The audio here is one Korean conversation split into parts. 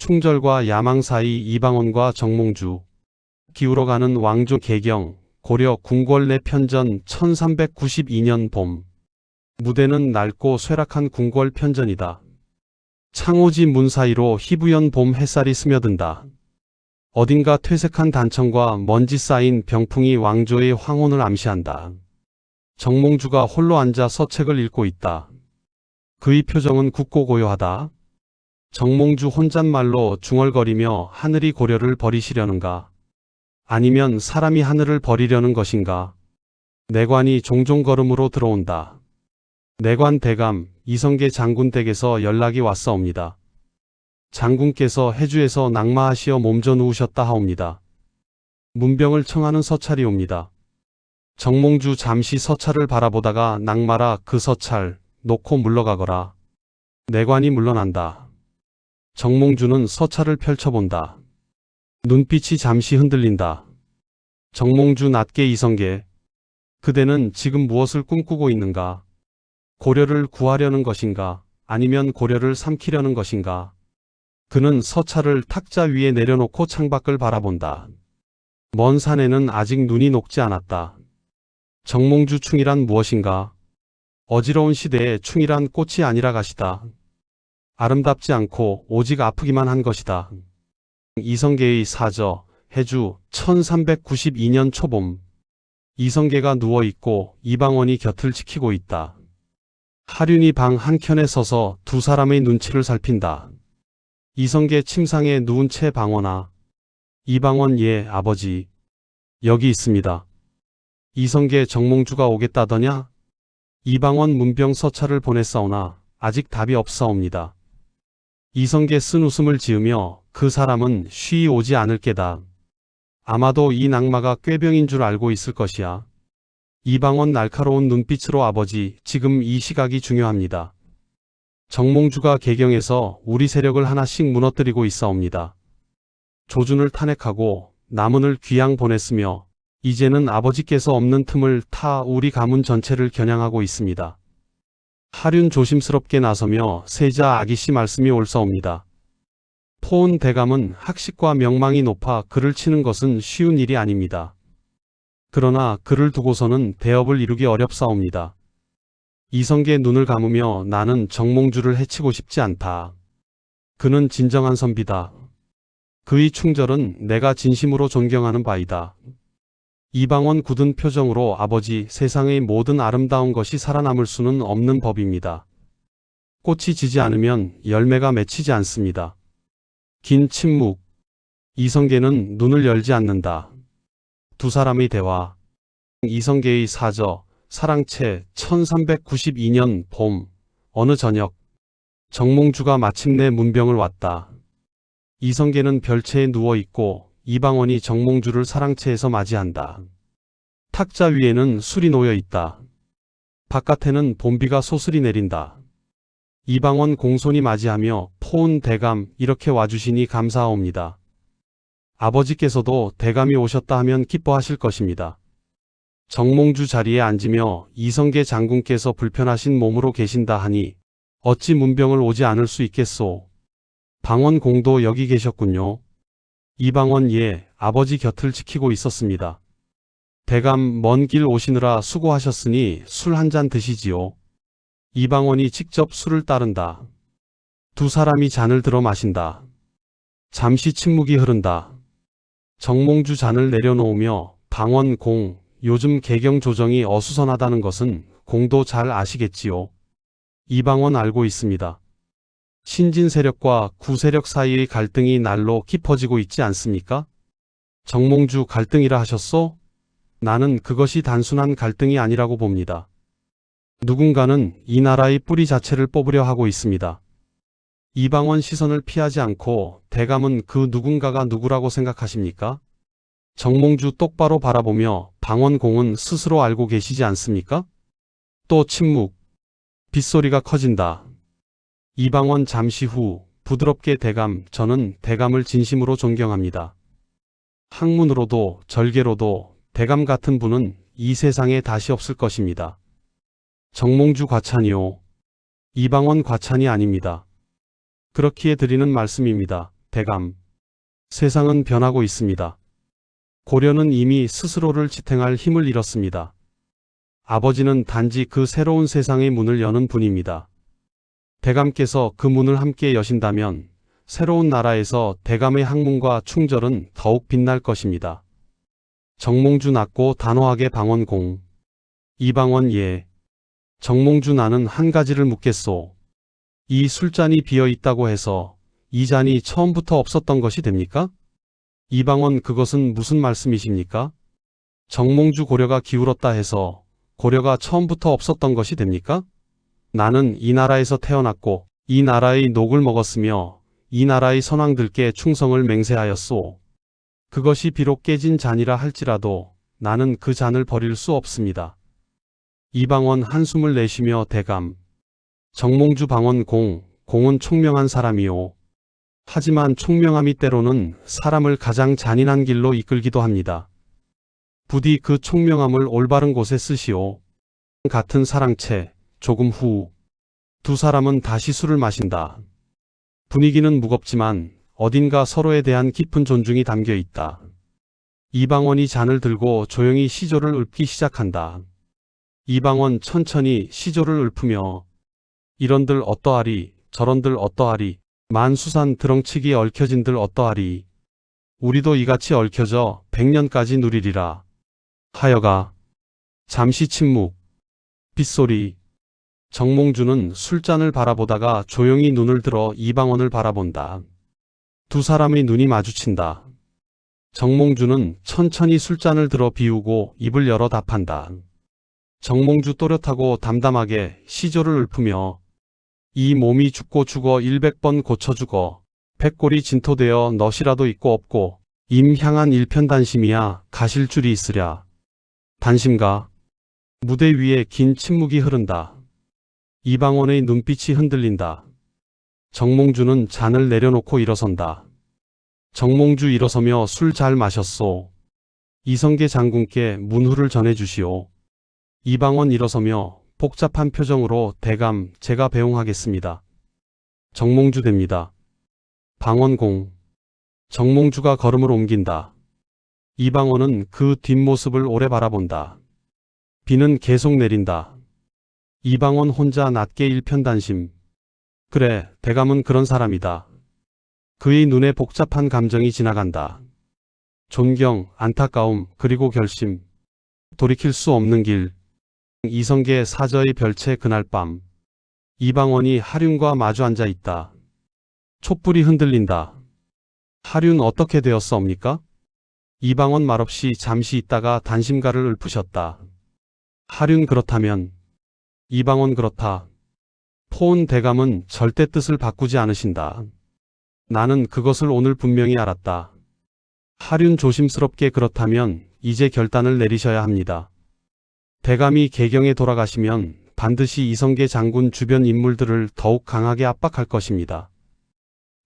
충절과 야망 사이 이방원과 정몽주. 기울어가는 왕조 개경. 고려 궁궐내 편전 1392년 봄. 무대는 낡고 쇠락한 궁궐 편전이다. 창호지 문 사이로 희부연 봄 햇살이 스며든다. 어딘가 퇴색한 단청과 먼지 쌓인 병풍이 왕조의 황혼을 암시한다. 정몽주가 홀로 앉아 서책을 읽고 있다. 그의 표정은 굳고 고요하다. 정몽주 혼잣말로 중얼거리며 하늘이 고려를 버리시려는가? 아니면 사람이 하늘을 버리려는 것인가? 내관이 종종 걸음으로 들어온다. 내관 대감 이성계 장군 댁에서 연락이 왔사옵니다. 장군께서 해주에서 낙마하시어 몸져 누우셨다 하옵니다. 문병을 청하는 서찰이 옵니다. 정몽주 잠시 서찰을 바라보다가 낙마라 그 서찰 놓고 물러가거라. 내관이 물러난다. 정몽주는 서찰을 펼쳐본다. 눈빛이 잠시 흔들린다. 정몽주 낮게 이성계. 그대는 지금 무엇을 꿈꾸고 있는가? 고려를 구하려는 것인가? 아니면 고려를 삼키려는 것인가? 그는 서찰을 탁자 위에 내려놓고 창밖을 바라본다. 먼 산에는 아직 눈이 녹지 않았다. 정몽주 충이란 무엇인가? 어지러운 시대에 충이란 꽃이 아니라 가시다. 아름답지 않고 오직 아프기만 한 것이다. 이성계의 사저, 해주 1392년 초봄. 이성계가 누워있고 이방원이 곁을 지키고 있다. 하륜이 방 한켠에 서서 두 사람의 눈치를 살핀다. 이성계 침상에 누운 채 방원아. 이방원 예 아버지. 여기 있습니다. 이성계 정몽주가 오겠다더냐? 이방원 문병 서찰을 보냈사오나 아직 답이 없사옵니다. 이성계 쓴 웃음을 지으며 그 사람은 쉬이 오지 않을 게다. 아마도 이 낙마가 꾀병인 줄 알고 있을 것이야. 이방원 날카로운 눈빛으로 아버지 지금 이 시각이 중요합니다. 정몽주가 개경에서 우리 세력을 하나씩 무너뜨리고 있사옵니다. 조준을 탄핵하고 남은을 귀양 보냈으며 이제는 아버지께서 없는 틈을 타 우리 가문 전체를 겨냥하고 있습니다. 하륜 조심스럽게 나서며 세자 아기씨 말씀이 옳사옵니다. 포온 대감은 학식과 명망이 높아 그를 치는 것은 쉬운 일이 아닙니다. 그러나 그를 두고서는 대업을 이루기 어렵사옵니다. 이성계 눈을 감으며 나는 정몽주를 해치고 싶지 않다. 그는 진정한 선비다. 그의 충절은 내가 진심으로 존경하는 바이다. 이방원 굳은 표정으로 아버지 세상의 모든 아름다운 것이 살아남을 수는 없는 법입니다. 꽃이 지지 않으면 열매가 맺히지 않습니다. 긴 침묵. 이성계는 눈을 열지 않는다. 두 사람의 대화. 이성계의 사저, 사랑채 1392년 봄. 어느 저녁. 정몽주가 마침내 문병을 왔다. 이성계는 별채에 누워있고 이방원이 정몽주를 사랑채에서 맞이한다. 탁자 위에는 술이 놓여 있다. 바깥에는 봄비가 소슬이 내린다. 이방원 공손히 맞이하며 포온 대감 이렇게 와주시니 감사하옵니다. 아버지께서도 대감이 오셨다 하면 기뻐하실 것입니다. 정몽주 자리에 앉으며 이성계 장군께서 불편하신 몸으로 계신다 하니 어찌 문병을 오지 않을 수 있겠소. 방원공도 여기 계셨군요. 이방원 예, 아버지 곁을 지키고 있었습니다. 대감 먼 길 오시느라 수고하셨으니 술 한 잔 드시지요. 이방원이 직접 술을 따른다. 두 사람이 잔을 들어 마신다. 잠시 침묵이 흐른다. 정몽주 잔을 내려놓으며 방원공, 요즘 개경 조정이 어수선하다는 것은 공도 잘 아시겠지요. 이방원 알고 있습니다. 신진 세력과 구세력 사이의 갈등이 날로 깊어지고 있지 않습니까? 정몽주 갈등이라 하셨소? 나는 그것이 단순한 갈등이 아니라고 봅니다. 누군가는 이 나라의 뿌리 자체를 뽑으려 하고 있습니다. 이방원 시선을 피하지 않고 대감은 그 누군가가 누구라고 생각하십니까? 정몽주 똑바로 바라보며 방원공은 스스로 알고 계시지 않습니까? 또 침묵. 빗소리가 커진다. 이방원 잠시 후 부드럽게 대감, 저는 대감을 진심으로 존경합니다. 학문으로도 절개로도 대감 같은 분은 이 세상에 다시 없을 것입니다. 정몽주 과찬이요. 이방원 과찬이 아닙니다. 그렇기에 드리는 말씀입니다. 대감. 세상은 변하고 있습니다. 고려는 이미 스스로를 지탱할 힘을 잃었습니다. 아버지는 단지 그 새로운 세상의 문을 여는 분입니다. 대감께서 그 문을 함께 여신다면 새로운 나라에서 대감의 학문과 충절은 더욱 빛날 것입니다. 정몽주 낳고 단호하게 방언공. 이방원 예. 정몽주 나는 한 가지를 묻겠소. 이 술잔이 비어 있다고 해서 이 잔이 처음부터 없었던 것이 됩니까? 이방원 그것은 무슨 말씀이십니까? 정몽주 고려가 기울었다 해서 고려가 처음부터 없었던 것이 됩니까? 나는 이 나라에서 태어났고 이 나라의 녹을 먹었으며 이 나라의 선왕들께 충성을 맹세하였소. 그것이 비록 깨진 잔이라 할지라도 나는 그 잔을 버릴 수 없습니다. 이방원 한숨을 내쉬며 대감. 정몽주 방언 공은 총명한 사람이요. 하지만 총명함이 때로는 사람을 가장 잔인한 길로 이끌기도 합니다. 부디 그 총명함을 올바른 곳에 쓰시오. 같은 사랑채. 조금 후. 두 사람은 다시 술을 마신다. 분위기는 무겁지만 어딘가 서로에 대한 깊은 존중이 담겨 있다. 이방원이 잔을 들고 조용히 시조를 읊기 시작한다. 이방원 천천히 시조를 읊으며 이런들 어떠하리 저런들 어떠하리 만수산 드렁치기 얽혀진들 어떠하리 우리도 이같이 얽혀져 100년까지 누리리라. 하여가. 잠시 침묵. 빗소리. 정몽주는 술잔을 바라보다가 조용히 눈을 들어 이방원을 바라본다. 두 사람의 눈이 마주친다. 정몽주는 천천히 술잔을 들어 비우고 입을 열어 답한다. 정몽주 또렷하고 담담하게 시조를 읊으며 이 몸이 죽고 죽어 100번 고쳐 죽어 백골이 진토되어 넛이라도 있고 없고 임향한 일편단심이야 가실 줄이 있으랴. 단심가. 무대 위에 긴 침묵이 흐른다. 이방원의 눈빛이 흔들린다. 정몽주는 잔을 내려놓고 일어선다. 정몽주 일어서며 술 잘 마셨소. 이성계 장군께 문후를 전해주시오. 이방원 일어서며 복잡한 표정으로 대감 제가 배웅하겠습니다. 정몽주 됩니다. 방원공. 정몽주가 걸음을 옮긴다. 이방원은 그 뒷모습을 오래 바라본다. 비는 계속 내린다. 이방원 혼자 낮게 일편단심. 그래, 대감은 그런 사람이다. 그의 눈에 복잡한 감정이 지나간다. 존경, 안타까움, 그리고 결심. 돌이킬 수 없는 길. 이성계 사저의 별채 그날 밤. 이방원이 하륜과 마주 앉아 있다. 촛불이 흔들린다. 하륜 어떻게 되었사옵니까? 이방원 말없이 잠시 있다가 단심가를 읊으셨다. 하륜 그렇다면. 이방원 그렇다. 포온 대감은 절대 뜻을 바꾸지 않으신다. 나는 그것을 오늘 분명히 알았다. 하륜 조심스럽게 그렇다면 이제 결단을 내리셔야 합니다. 대감이 개경에 돌아가시면 반드시 이성계 장군 주변 인물들을 더욱 강하게 압박할 것입니다.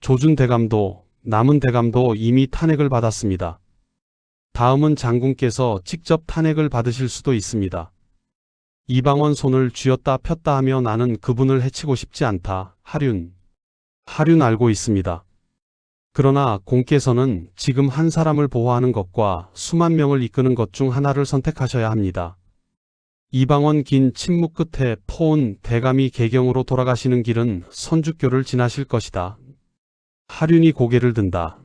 조준 대감도 남은 대감도 이미 탄핵을 받았습니다. 다음은 장군께서 직접 탄핵을 받으실 수도 있습니다. 이방원 손을 쥐었다 폈다 하며 나는 그분을 해치고 싶지 않다. 하륜 알고 있습니다. 그러나 공께서는 지금 한 사람을 보호하는 것과 수만 명을 이끄는 것 중 하나를 선택하셔야 합니다. 이방원 긴 침묵 끝에 포온 대감이 개경으로 돌아가시는 길은 선주교를 지나실 것이다. 하륜이 고개를 든다.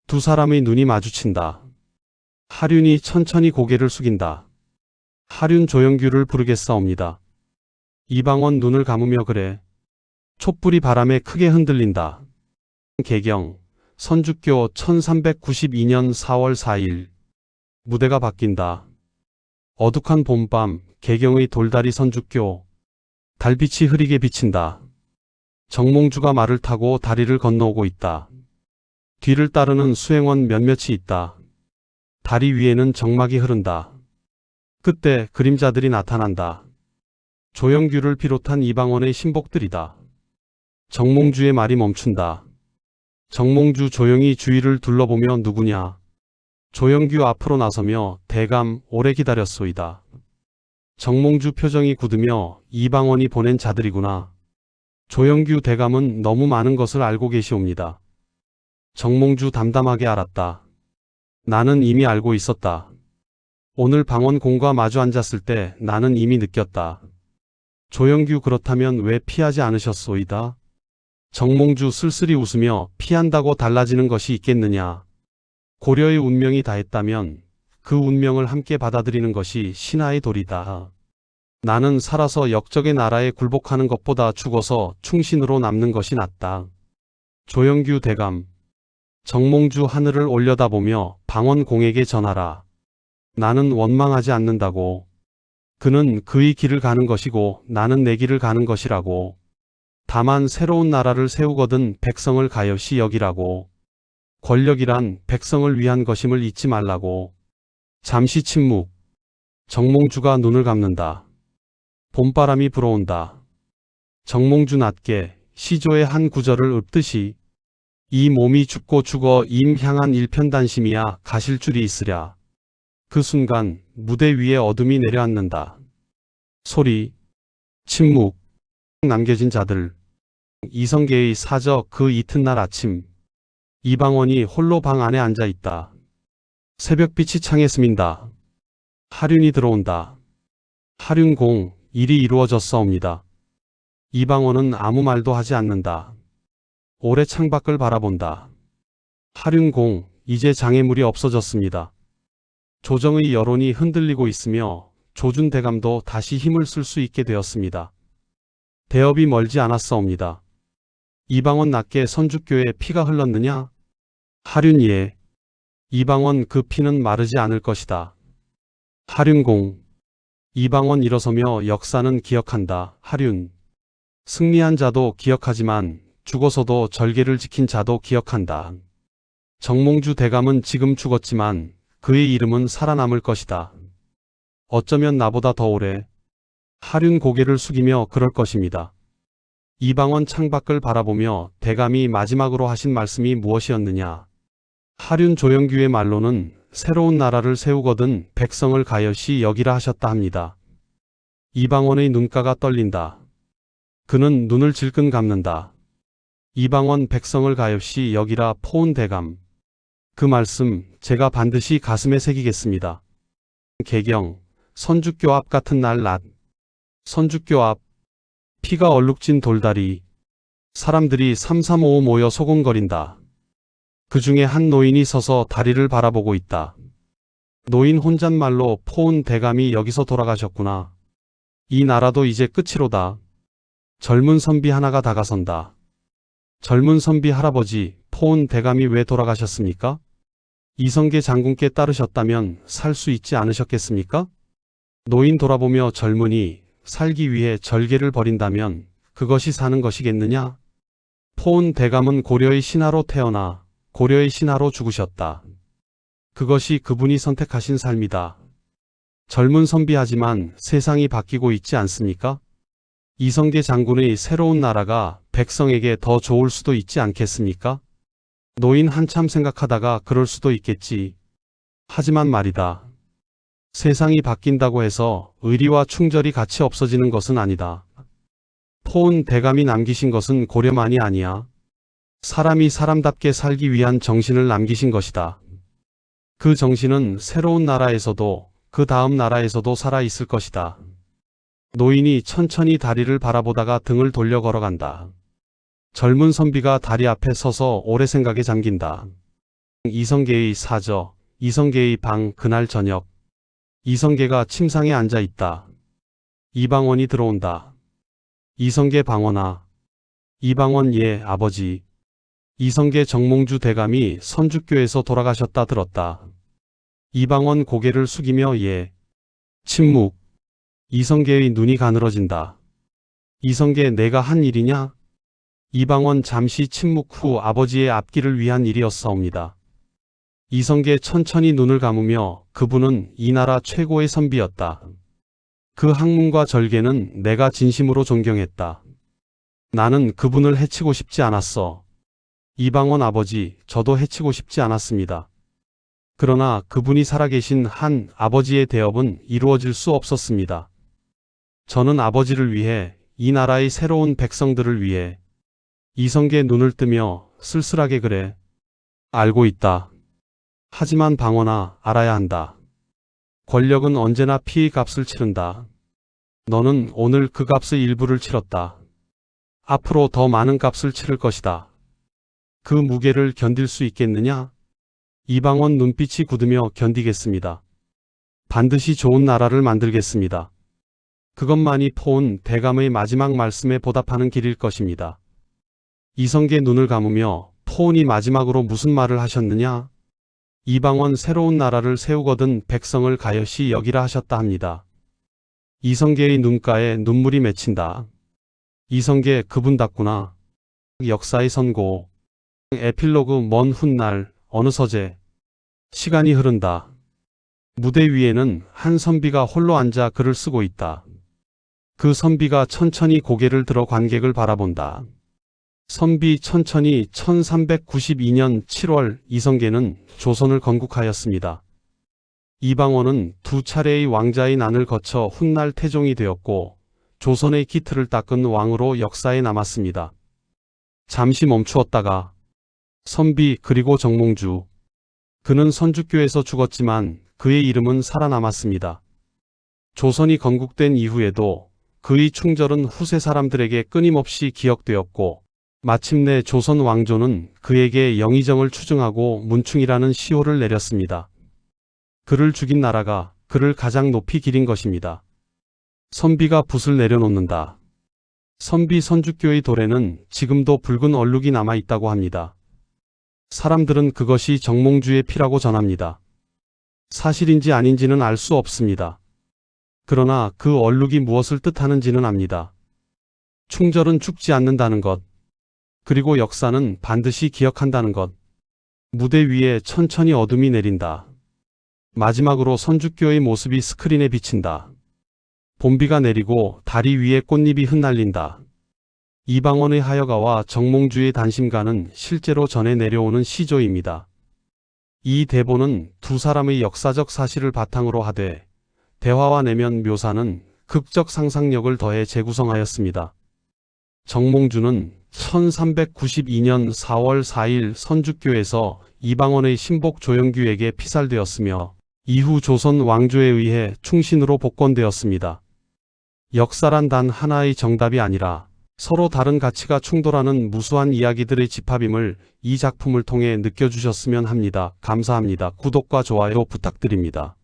두 사람의 눈이 마주친다. 하륜이 천천히 고개를 숙인다. 하륜 조영규를 부르겠사옵니다. 이방원 눈을 감으며 그래. 촛불이 바람에 크게 흔들린다. 개경. 선주교 1392년 4월 4일. 무대가 바뀐다. 어둑한 봄밤 개경의 돌다리 선주교. 달빛이 흐리게 비친다. 정몽주가 말을 타고 다리를 건너오고 있다. 뒤를 따르는 수행원 몇몇이 있다. 다리 위에는 정막이 흐른다. 그때 그림자들이 나타난다. 조영규를 비롯한 이방원의 신복들이다. 정몽주의 말이 멈춘다. 정몽주 조용히 주위를 둘러보며 누구냐. 조영규 앞으로 나서며 대감 오래 기다렸소이다. 정몽주 표정이 굳으며 이방원이 보낸 자들이구나. 조영규 대감은 너무 많은 것을 알고 계시옵니다. 정몽주 담담하게 알았다. 나는 이미 알고 있었다. 오늘 방원공과 마주 앉았을 때 나는 이미 느꼈다. 조영규 그렇다면 왜 피하지 않으셨소이다? 정몽주 쓸쓸히 웃으며 피한다고 달라지는 것이 있겠느냐. 고려의 운명이 다했다면 그 운명을 함께 받아들이는 것이 신하의 도리다. 나는 살아서 역적의 나라에 굴복하는 것보다 죽어서 충신으로 남는 것이 낫다. 조영규 대감. 정몽주 하늘을 올려다보며 방원공에게 전하라. 나는 원망하지 않는다고. 그는 그의 길을 가는 것이고 나는 내 길을 가는 것이라고. 다만 새로운 나라를 세우거든 백성을 가여시 여기라고. 권력이란 백성을 위한 것임을 잊지 말라고. 잠시 침묵. 정몽주가 눈을 감는다. 봄바람이 불어온다. 정몽주 낮게 시조의 한 구절을 읊듯이 이 몸이 죽고 죽어 임 향한 일편단심이야 가실 줄이 있으랴. 그 순간 무대 위에 어둠이 내려앉는다. 소리, 침묵, 남겨진 자들. 이성계의 사저 그 이튿날 아침. 이방원이 홀로 방 안에 앉아 있다. 새벽빛이 창에 스민다. 하륜이 들어온다. 하륜공, 일이 이루어졌사옵니다. 이방원은 아무 말도 하지 않는다. 오래 창밖을 바라본다. 하륜공, 이제 장애물이 없어졌습니다. 조정의 여론이 흔들리고 있으며 조준 대감도 다시 힘을 쓸 수 있게 되었습니다. 대업이 멀지 않았사옵니다. 이방원 낮게 선주교에 피가 흘렀느냐? 하륜예. 이방원 그 피는 마르지 않을 것이다. 하륜공. 이방원 일어서며 역사는 기억한다. 하륜. 승리한 자도 기억하지만 죽어서도 절개를 지킨 자도 기억한다. 정몽주 대감은 지금 죽었지만 그의 이름은 살아남을 것이다. 어쩌면 나보다 더 오래. 하륜 고개를 숙이며 그럴 것입니다. 이방원 창밖을 바라보며 대감이 마지막으로 하신 말씀이 무엇이었느냐. 하륜 조영규의 말로는 새로운 나라를 세우거든 백성을 가여시 여기라 하셨다 합니다. 이방원의 눈가가 떨린다. 그는 눈을 질끈 감는다. 이방원 백성을 가엽시 여기라 포온 대감. 그 말씀 제가 반드시 가슴에 새기겠습니다. 개경, 선주교 앞 같은 날 낮. 선주교 앞. 피가 얼룩진 돌다리. 사람들이 삼삼오오 모여 소곤거린다. 그 중에 한 노인이 서서 다리를 바라보고 있다. 노인 혼잣말로 포온 대감이 여기서 돌아가셨구나. 이 나라도 이제 끝이로다. 젊은 선비 하나가 다가선다. 젊은 선비 할아버지, 포온 대감이 왜 돌아가셨습니까? 이성계 장군께 따르셨다면 살 수 있지 않으셨겠습니까? 노인 돌아보며 젊은이, 살기 위해 절개를 버린다면 그것이 사는 것이겠느냐? 포온 대감은 고려의 신하로 태어나 고려의 신하로 죽으셨다. 그것이 그분이 선택하신 삶이다. 젊은 선비하지만 세상이 바뀌고 있지 않습니까? 이성계 장군의 새로운 나라가 백성에게 더 좋을 수도 있지 않겠습니까? 노인 한참 생각하다가 그럴 수도 있겠지. 하지만 말이다. 세상이 바뀐다고 해서 의리와 충절이 같이 없어지는 것은 아니다. 포온 대감이 남기신 것은 고려만이 아니야. 사람이 사람답게 살기 위한 정신을 남기신 것이다. 그 정신은 새로운 나라에서도 그 다음 나라에서도 살아있을 것이다. 노인이 천천히 다리를 바라보다가 등을 돌려 걸어간다. 젊은 선비가 다리 앞에 서서 오래 생각에 잠긴다. 이성계의 사저, 이성계의 방 그날 저녁. 이성계가 침상에 앉아 있다. 이방원이 들어온다. 이성계 방원아. 이방원 예 아버지. 이성계 정몽주 대감이 선주교에서 돌아가셨다 들었다. 이방원 고개를 숙이며 예. 침묵. 이성계의 눈이 가늘어진다. 이성계 내가 한 일이냐? 이방원 잠시 침묵 후 아버지의 앞길을 위한 일이었사옵니다. 이성계 천천히 눈을 감으며 그분은 이 나라 최고의 선비였다. 그 학문과 절개는 내가 진심으로 존경했다. 나는 그분을 해치고 싶지 않았어. 이방원 아버지, 저도 해치고 싶지 않았습니다. 그러나 그분이 살아계신 한 아버지의 대업은 이루어질 수 없었습니다. 저는 아버지를 위해, 이 나라의 새로운 백성들을 위해. 이성계 눈을 뜨며 쓸쓸하게 그래. 알고 있다. 하지만 방원아, 알아야 한다. 권력은 언제나 피의 값을 치른다. 너는 오늘 그 값의 일부를 치렀다. 앞으로 더 많은 값을 치를 것이다. 그 무게를 견딜 수 있겠느냐? 이방원 눈빛이 굳으며 견디겠습니다. 반드시 좋은 나라를 만들겠습니다. 그것만이 포온 대감의 마지막 말씀에 보답하는 길일 것입니다. 이성계 눈을 감으며 포온이 마지막으로 무슨 말을 하셨느냐? 이방원 새로운 나라를 세우거든 백성을 가여시 여기라 하셨다 합니다. 이성계의 눈가에 눈물이 맺힌다. 이성계 그분답구나. 역사의 선고. 에필로그 먼 훗날 어느 서재. 시간이 흐른다. 무대 위에는 한 선비가 홀로 앉아 글을 쓰고 있다. 그 선비가 천천히 고개를 들어 관객을 바라본다. 선비 천천히 1392년 7월 이성계는 조선을 건국하였습니다. 이방원은 두 차례의 왕자의 난을 거쳐 훗날 태종이 되었고 조선의 기틀을 닦은 왕으로 역사에 남았습니다. 잠시 멈추었다가 선비 그리고 정몽주. 그는 선주교에서 죽었지만 그의 이름은 살아남았습니다. 조선이 건국된 이후에도 그의 충절은 후세 사람들에게 끊임없이 기억되었고 마침내 조선 왕조는 그에게 영의정을 추증하고 문충이라는 시호를 내렸습니다. 그를 죽인 나라가 그를 가장 높이 기린 것입니다. 선비가 붓을 내려놓는다. 선비 선주교의 돌에는 지금도 붉은 얼룩이 남아있다고 합니다. 사람들은 그것이 정몽주의 피라고 전합니다. 사실인지 아닌지는 알 수 없습니다. 그러나 그 얼룩이 무엇을 뜻하는지는 압니다. 충절은 죽지 않는다는 것. 그리고 역사는 반드시 기억한다는 것. 무대 위에 천천히 어둠이 내린다. 마지막으로 선주교의 모습이 스크린에 비친다. 봄비가 내리고 다리 위에 꽃잎이 흩날린다. 이방원의 하여가와 정몽주의 단심가는 실제로 전해 내려오는 시조입니다. 이 대본은 두 사람의 역사적 사실을 바탕으로 하되 대화와 내면 묘사는 극적 상상력을 더해 재구성하였습니다. 정몽주는 1392년 4월 4일 선주교에서 이방원의 신복 조영규에게 피살되었으며 이후 조선 왕조에 의해 충신으로 복권되었습니다. 역사란 단 하나의 정답이 아니라 서로 다른 가치가 충돌하는 무수한 이야기들의 집합임을 이 작품을 통해 느껴주셨으면 합니다. 감사합니다. 구독과 좋아요 부탁드립니다.